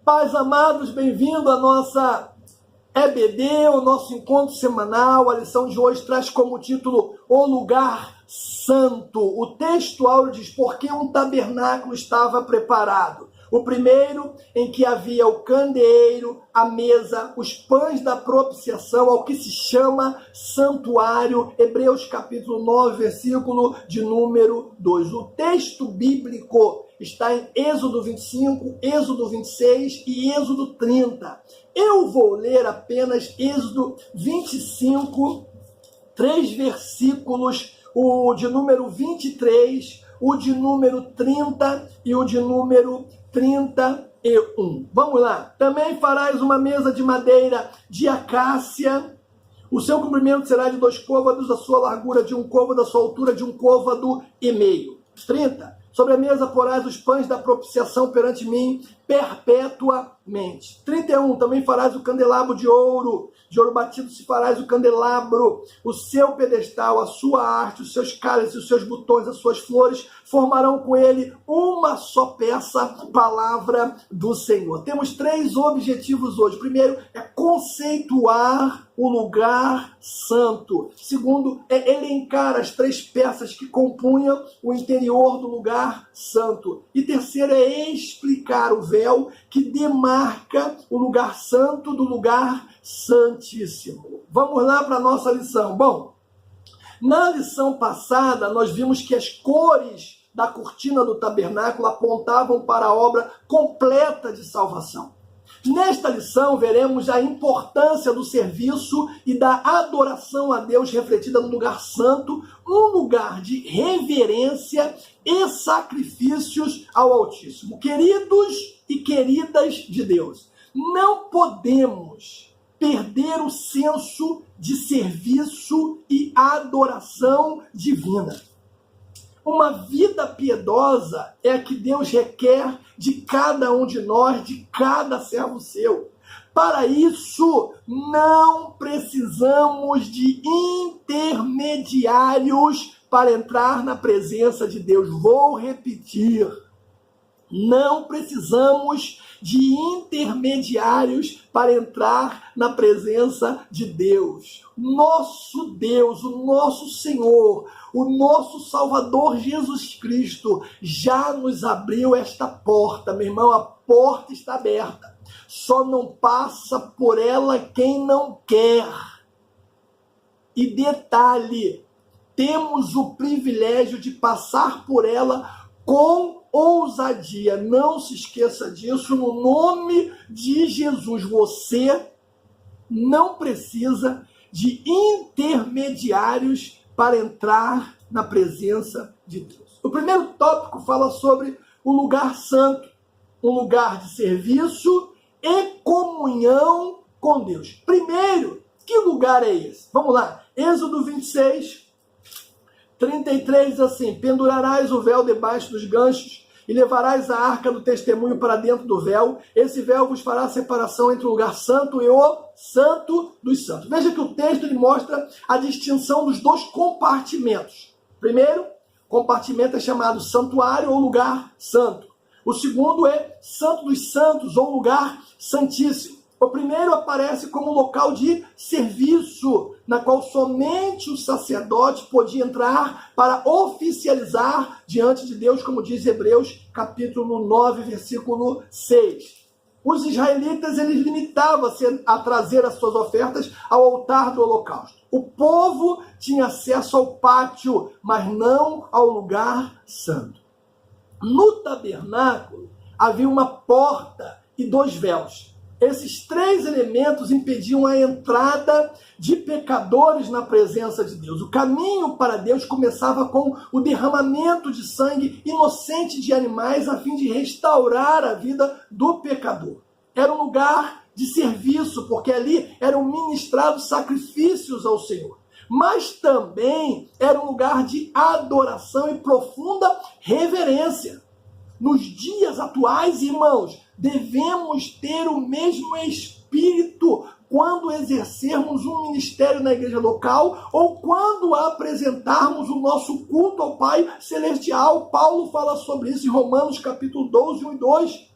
Pais amados, bem-vindo à nossa EBD, o nosso encontro semanal. A lição de hoje traz como título O Lugar Santo. O texto áureo diz: porque um tabernáculo estava preparado. O primeiro, em que havia o candeeiro, a mesa, os pães da propiciação, ao que se chama santuário. Hebreus capítulo 9, versículo de número 2. O texto bíblico está em Êxodo 25, Êxodo 26 e Êxodo 30. Eu vou ler apenas Êxodo 25, 3 versículos, o de número 23, o de número 30 e o de número 31. Vamos lá. Também farás uma mesa de madeira de acácia. O seu comprimento será de 2 côvados, a sua largura de 1 côvado, a sua altura de 1 côvado e meio. 30. Sobre a mesa porás os pães da propiciação perante mim perpetuamente. 31. Também farás o candelabro de ouro batido se farás o candelabro, o seu pedestal, a sua haste, os seus cálices, os seus botões, as suas flores, formarão com ele uma só peça, palavra do Senhor. Temos 3 objetivos hoje. Primeiro é conceituar o lugar santo. Segundo é elencar as 3 peças que compunham o interior do lugar santo. E terceiro é explicar o véu que demarca o lugar santo do lugar santíssimo. Vamos lá para a nossa lição. Bom, na lição passada nós vimos que as cores da cortina do tabernáculo apontavam para a obra completa de salvação. Nesta lição veremos a importância do serviço e da adoração a Deus refletida no lugar santo, um lugar de reverência e sacrifícios ao Altíssimo. Queridos e queridas de Deus, não podemos perder o senso de serviço e adoração divina. Uma vida piedosa é a que Deus requer de cada um de nós, de cada servo seu. Para isso, não precisamos de intermediários para entrar na presença de Deus. Vou repetir. Não precisamos de intermediários para entrar na presença de Deus. Nosso Deus, o nosso Senhor, o nosso Salvador Jesus Cristo já nos abriu esta porta, meu irmão. A porta está aberta. Só não passa por ela quem não quer. E detalhe, temos o privilégio de passar por ela com ousadia. Não se esqueça disso, no nome de Jesus. Você não precisa de intermediários para entrar na presença de Deus. O primeiro tópico fala sobre o lugar santo, um lugar de serviço e comunhão com Deus. Primeiro, que lugar é esse? Vamos lá, Êxodo 26, 33 diz assim: pendurarás o véu debaixo dos ganchos e levarás a arca do testemunho para dentro do véu. Esse véu vos fará a separação entre o lugar santo e o santo dos santos. Veja que o texto ele mostra a distinção dos 2 compartimentos. Primeiro, compartimento é chamado santuário ou lugar santo. O segundo é santo dos santos ou lugar santíssimo. O primeiro aparece como local de serviço, na qual somente o sacerdote podia entrar para oficializar diante de Deus, como diz Hebreus capítulo 9, versículo 6. Os israelitas eles limitavam-se a trazer as suas ofertas ao altar do holocausto. O povo tinha acesso ao pátio, mas não ao lugar santo. No tabernáculo havia uma porta e 2 véus. Esses 3 elementos impediam a entrada de pecadores na presença de Deus. O caminho para Deus começava com o derramamento de sangue inocente de animais a fim de restaurar a vida do pecador. Era um lugar de serviço, porque ali eram ministrados sacrifícios ao Senhor. Mas também era um lugar de adoração e profunda reverência. Nos dias atuais, irmãos, devemos ter o mesmo espírito quando exercermos um ministério na igreja local ou quando apresentarmos o nosso culto ao Pai Celestial. Paulo fala sobre isso em Romanos capítulo 12, 1 e 2.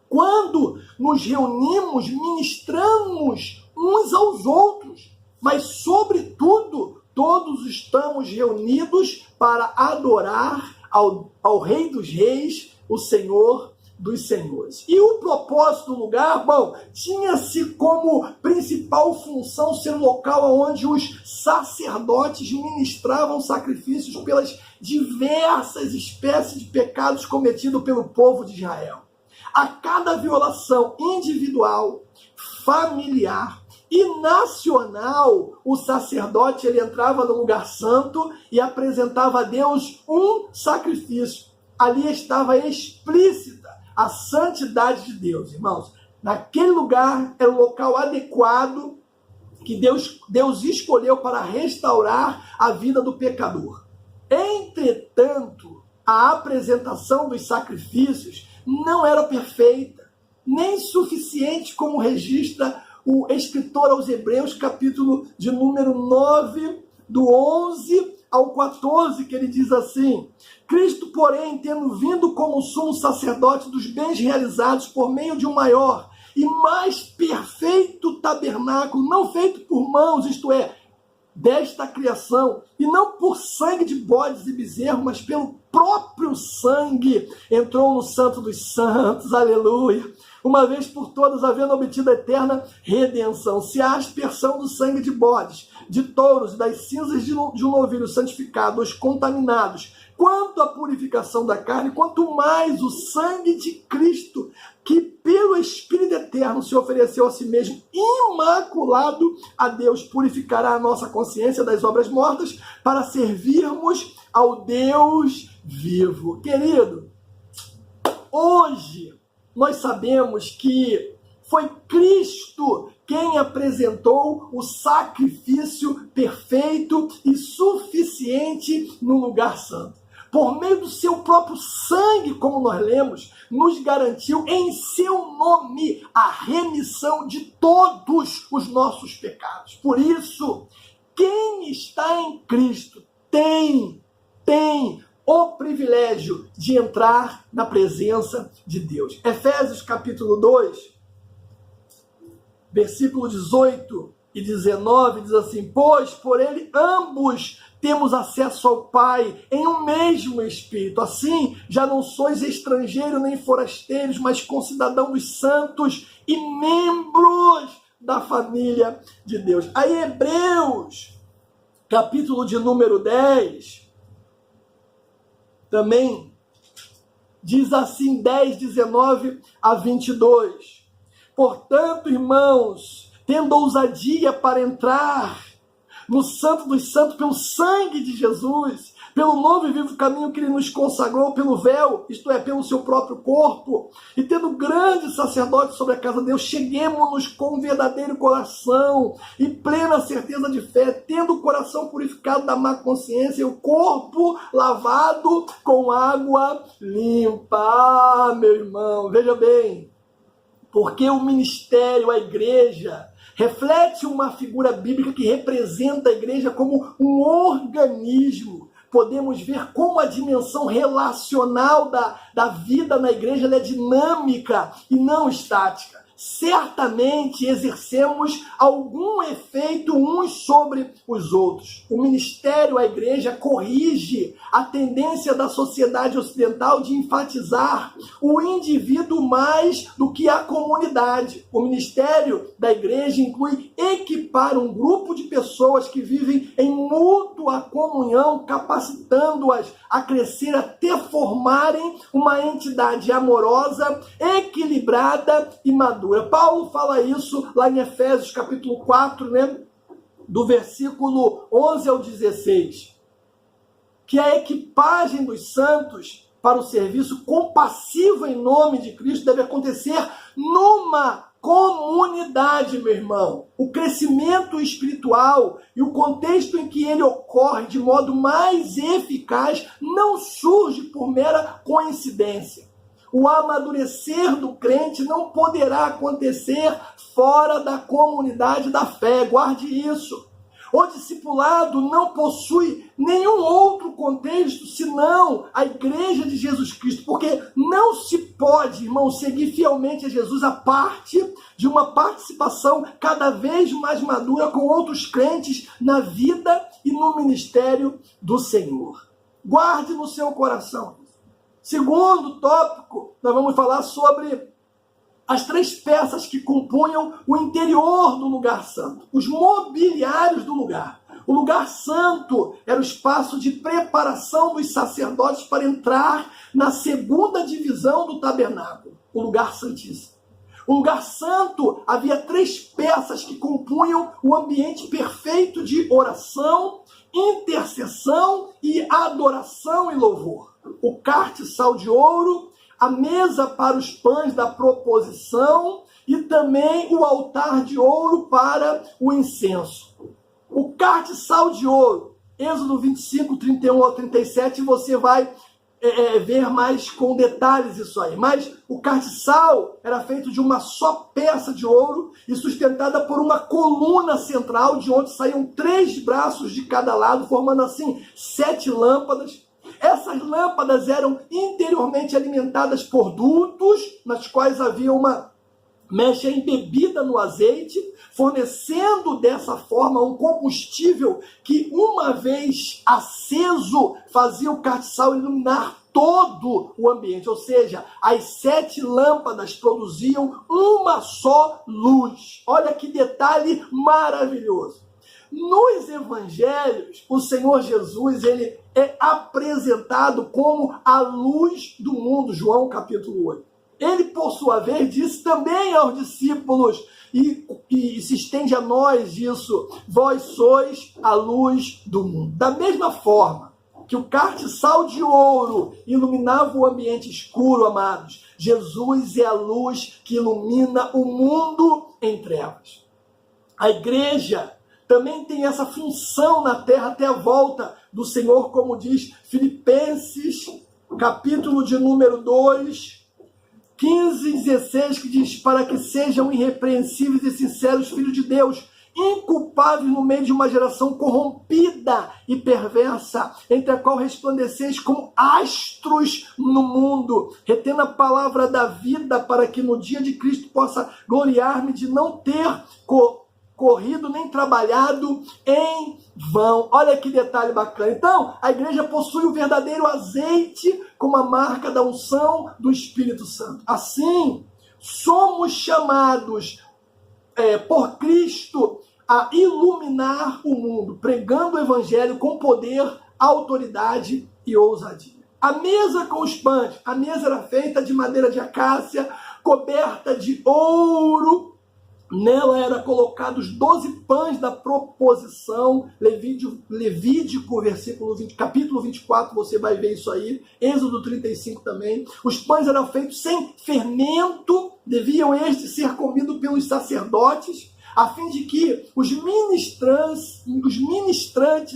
Quando nos reunimos, ministramos uns aos outros, mas, sobretudo, todos estamos reunidos para adorar ao Rei dos Reis, o Senhor dos Senhores. E o propósito do lugar, tinha-se como principal função ser um local onde os sacerdotes ministravam sacrifícios pelas diversas espécies de pecados cometidos pelo povo de Israel. A cada violação individual, familiar e nacional, o sacerdote ele entrava no lugar santo e apresentava a Deus um sacrifício. Ali estava explícita a santidade de Deus, irmãos. Naquele lugar era o local adequado que Deus escolheu para restaurar a vida do pecador. Entretanto, a apresentação dos sacrifícios não era perfeita, nem suficiente, como registra o escritor aos Hebreus, capítulo de número 9, do 11 ao 14, que ele diz assim: Cristo, porém, tendo vindo como sumo sacerdote dos bens realizados por meio de um maior e mais perfeito tabernáculo, não feito por mãos, isto é, desta criação, e não por sangue de bodes e bezerros, mas pelo próprio sangue, entrou no Santo dos Santos, aleluia, uma vez por todas, havendo obtido a eterna redenção. Se há aspersão do sangue de bodes, de touros e das cinzas de um novilho santificado, os contaminados, quanto à purificação da carne, quanto mais o sangue de Cristo, que pelo Espírito Eterno se ofereceu a si mesmo imaculado a Deus, purificará a nossa consciência das obras mortas para servirmos ao Deus vivo. Querido, hoje nós sabemos que foi Cristo quem apresentou o sacrifício perfeito e suficiente no lugar santo. Por meio do seu próprio sangue, como nós lemos, nos garantiu em seu nome a remissão de todos os nossos pecados. Por isso, quem está em Cristo tem o privilégio de entrar na presença de Deus. Efésios capítulo 2, versículo 18 e 19 diz assim: pois por ele ambos temos acesso ao Pai em um mesmo Espírito. Assim, já não sois estrangeiros nem forasteiros, mas concidadãos dos santos e membros da família de Deus. Aí Hebreus, capítulo de número 10, também diz assim, 10, 19 a 22. Portanto, irmãos, tendo ousadia para entrar no Santo dos Santos pelo sangue de Jesus, pelo novo e vivo caminho que ele nos consagrou, pelo véu, isto é, pelo seu próprio corpo, e tendo grande sacerdote sobre a casa de Deus, cheguemo-nos com um verdadeiro coração e plena certeza de fé, tendo o coração purificado da má consciência e o corpo lavado com água limpa. Ah, meu irmão, veja bem, porque o ministério, a igreja, reflete uma figura bíblica que representa a igreja como um organismo. Podemos ver como a dimensão relacional da vida na igreja ela é dinâmica e não estática. Certamente exercemos algum efeito uns sobre os outros. O ministério, a igreja, corrige a tendência da sociedade ocidental de enfatizar o indivíduo mais do que a comunidade. O ministério da igreja inclui equipar um grupo de pessoas que vivem em mútua comunhão, capacitando-as a crescer até formarem uma entidade amorosa, equilibrada e madura. Paulo fala isso lá em Efésios capítulo 4, do versículo 11 ao 16, que a equipagem dos santos para o serviço compassivo em nome de Cristo deve acontecer numa comunidade, meu irmão. O crescimento espiritual e o contexto em que ele ocorre de modo mais eficaz não surge por mera coincidência. O amadurecer do crente não poderá acontecer fora da comunidade da fé. Guarde isso. O discipulado não possui nenhum outro contexto senão a igreja de Jesus Cristo, porque não se pode, irmão, seguir fielmente a Jesus a parte de uma participação cada vez mais madura com outros crentes na vida e no ministério do Senhor. Guarde no seu coração. Segundo tópico, nós vamos falar sobre as 3 peças que compunham o interior do lugar santo, os mobiliários do lugar. O lugar santo era o espaço de preparação dos sacerdotes para entrar na segunda divisão do tabernáculo, o lugar santíssimo. O lugar santo havia 3 peças que compunham o ambiente perfeito de oração, intercessão e adoração e louvor. O castiçal de ouro, a mesa para os pães da proposição e também o altar de ouro para o incenso. O castiçal de ouro, Êxodo 25, 31 ao 37, você vai ver mais com detalhes isso aí. Mas o castiçal era feito de uma só peça de ouro e sustentada por uma coluna central, de onde saíam 3 braços de cada lado, formando assim 7 lâmpadas. Essas lâmpadas eram interiormente alimentadas por dutos, nas quais havia uma mecha embebida no azeite, fornecendo dessa forma um combustível que, uma vez aceso, fazia o castiçal iluminar todo o ambiente. Ou seja, as 7 lâmpadas produziam uma só luz. Olha que detalhe maravilhoso. Nos evangelhos, o Senhor Jesus, ele é apresentado como a luz do mundo, João capítulo 8. Ele, por sua vez, disse também aos discípulos, e se estende a nós isso: vós sois a luz do mundo. Da mesma forma que o castiçal de ouro iluminava o ambiente escuro, amados, Jesus é a luz que ilumina o mundo em trevas. A igreja também tem essa função na terra até a volta do Senhor, como diz Filipenses, capítulo de número 2, 15 e 16, que diz: para que sejam irrepreensíveis e sinceros filhos de Deus, inculpáveis no meio de uma geração corrompida e perversa, entre a qual resplandeceis como astros no mundo, retendo a palavra da vida, para que no dia de Cristo possa gloriar-me de não ter corrido nem trabalhado em vão. Olha que detalhe bacana. Então, a igreja possui o verdadeiro azeite como a marca da unção do Espírito Santo. Assim, somos chamados por Cristo a iluminar o mundo, pregando o evangelho com poder, autoridade e ousadia. A mesa com os pães, a mesa era feita de madeira de acácia, coberta de ouro. Nela era colocados 12 pães da proposição, Levítico, capítulo 24, você vai ver isso aí, Êxodo 35 também. Os pães eram feitos sem fermento, deviam estes ser comidos pelos sacerdotes, a fim de que os ministrantes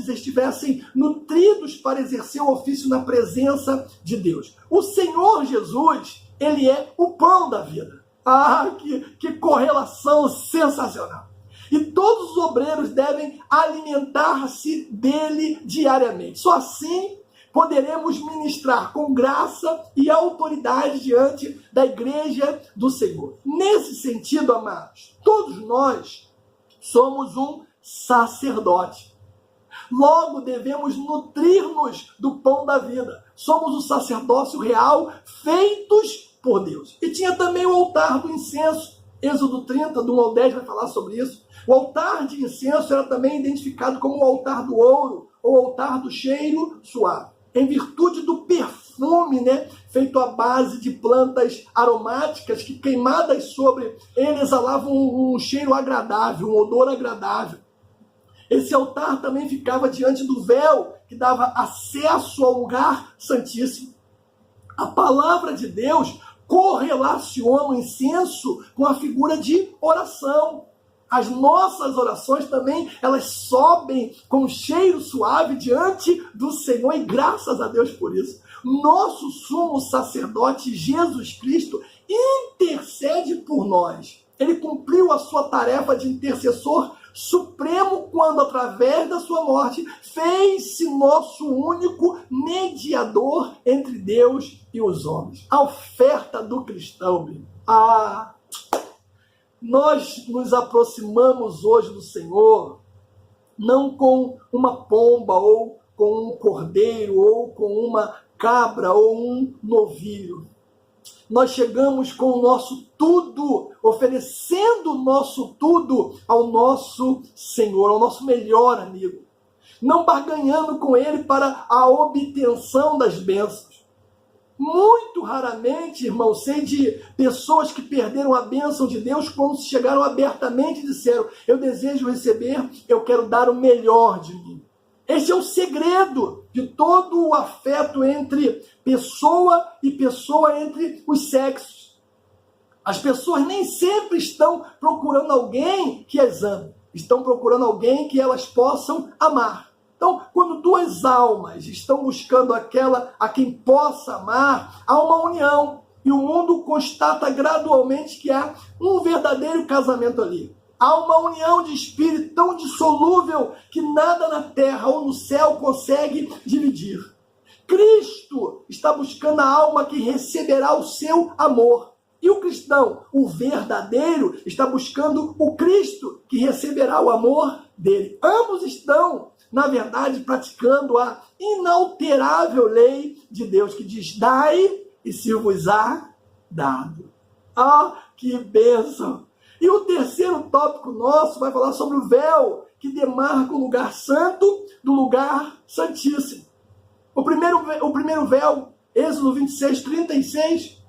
estivessem nutridos para exercer o ofício na presença de Deus. O Senhor Jesus, ele é o pão da vida. Ah, que correlação sensacional! E todos os obreiros devem alimentar-se dele diariamente. Só assim poderemos ministrar com graça e autoridade diante da igreja do Senhor. Nesse sentido, amados, todos nós somos um sacerdote. Logo, devemos nutrir-nos do pão da vida. Somos o sacerdócio real, feitos por Deus. E tinha também o altar do incenso. Êxodo 30, do 1 ao 10, vai falar sobre isso. O altar de incenso era também identificado como o altar do ouro, ou altar do cheiro suave, em virtude do perfume, feito à base de plantas aromáticas que, queimadas sobre ele, exalavam um cheiro agradável, um odor agradável. Esse altar também ficava diante do véu que dava acesso ao lugar santíssimo. A palavra de Deus correlaciona o incenso com a figura de oração. As nossas orações também, elas sobem com cheiro suave diante do Senhor, e graças a Deus por isso. Nosso sumo sacerdote, Jesus Cristo, intercede por nós. Ele cumpriu a sua tarefa de intercessor supremo quando, através da sua morte, fez-se nosso único mediador entre Deus e os homens. A oferta do cristão, nós nos aproximamos hoje do Senhor não com uma pomba, ou com um cordeiro, ou com uma cabra, ou um novilho. Nós chegamos com o nosso tudo, oferecendo o nosso tudo ao nosso Senhor, ao nosso melhor amigo. Não barganhando com Ele para a obtenção das bênçãos. Muito raramente, irmão, sei de pessoas que perderam a bênção de Deus quando chegaram abertamente e disseram: eu desejo receber, eu quero dar o melhor de mim. Esse é o segredo de todo o afeto entre pessoa e pessoa, entre os sexos. As pessoas nem sempre estão procurando alguém que as ame. Estão procurando alguém que elas possam amar. Então, quando duas almas estão buscando aquela a quem possa amar, há uma união. E o mundo constata gradualmente que há um verdadeiro casamento ali. Há uma união de espírito tão dissolúvel que nada na terra ou no céu consegue dividir. Cristo está buscando a alma que receberá o seu amor. E o cristão, o verdadeiro, está buscando o Cristo que receberá o amor dele. Ambos estão, na verdade, praticando a inalterável lei de Deus, que diz: dai e se vos há dado. Ah, que bênção! E o terceiro tópico nosso vai falar sobre o véu que demarca o lugar santo do lugar santíssimo. O primeiro véu, Êxodo 26, 36.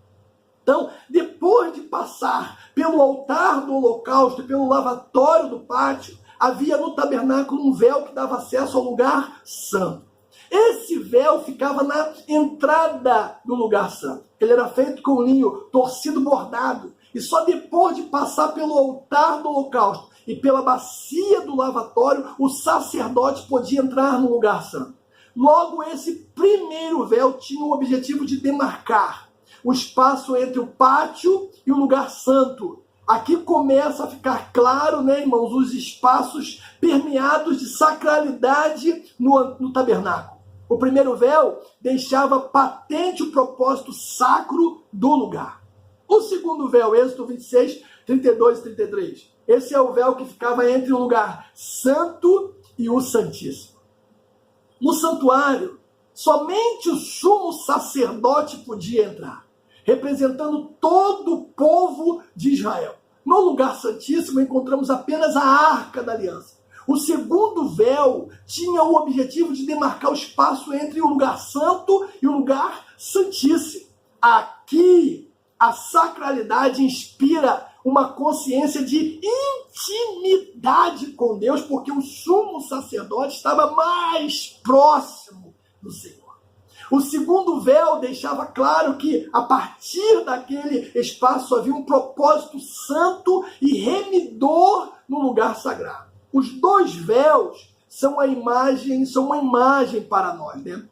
Então, depois de passar pelo altar do holocausto e pelo lavatório do pátio, havia no tabernáculo um véu que dava acesso ao lugar santo. Esse véu ficava na entrada do lugar santo. Ele era feito com linho torcido bordado. E só depois de passar pelo altar do holocausto e pela bacia do lavatório, o sacerdote podia entrar no lugar santo. Logo, esse primeiro véu tinha o objetivo de demarcar o espaço entre o pátio e o lugar santo. Aqui começa a ficar claro, né, irmãos, os espaços permeados de sacralidade no tabernáculo. O primeiro véu deixava patente o propósito sacro do lugar. O segundo véu, Êxodo 26, 32 e 33. Esse é o véu que ficava entre o lugar santo e o santíssimo. No santuário, somente o sumo sacerdote podia entrar, representando todo o povo de Israel. No lugar santíssimo encontramos apenas a Arca da Aliança. O segundo véu tinha o objetivo de demarcar o espaço entre o lugar santo e o lugar santíssimo. Aqui, a sacralidade inspira uma consciência de intimidade com Deus, porque o sumo sacerdote estava mais próximo do Senhor. O segundo véu deixava claro que, a partir daquele espaço, havia um propósito santo e remidor no lugar sagrado. Os dois véus são uma imagem para nós, né?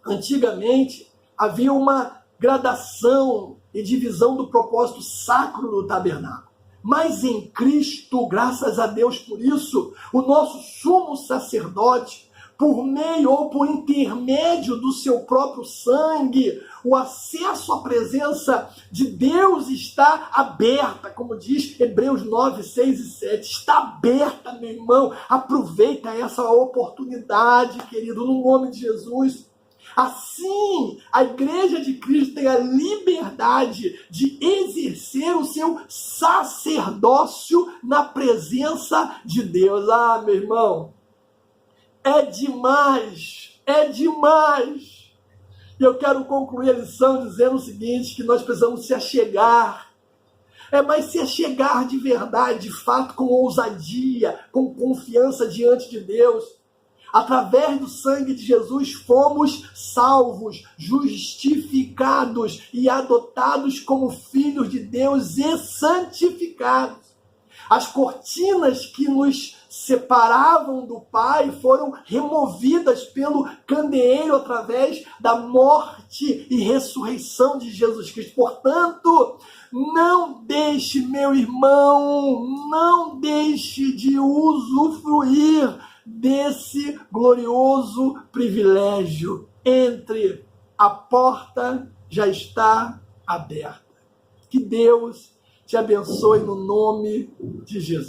Antigamente, havia uma gradação e divisão do propósito sacro do tabernáculo. Mas em Cristo, graças a Deus por isso, o nosso sumo sacerdote, por meio ou por intermédio do seu próprio sangue, o acesso à presença de Deus está aberta, como diz Hebreus 9, 6 e 7. Está aberta, meu irmão. Aproveita essa oportunidade, querido, no nome de Jesus. Assim, a Igreja de Cristo tem a liberdade de exercer o seu sacerdócio na presença de Deus. Ah, meu irmão, é demais, é demais. E eu quero concluir a lição dizendo o seguinte, que nós precisamos se achegar. Mas se achegar de verdade, de fato, com ousadia, com confiança diante de Deus. Através do sangue de Jesus fomos salvos, justificados e adotados como filhos de Deus e santificados. As cortinas que nos separavam do Pai foram removidas pelo candeeiro através da morte e ressurreição de Jesus Cristo. Portanto, Não deixe, meu irmão, não deixe de usufruir desse glorioso privilégio. Entre, a porta já está aberta. Que Deus te abençoe no nome de Jesus.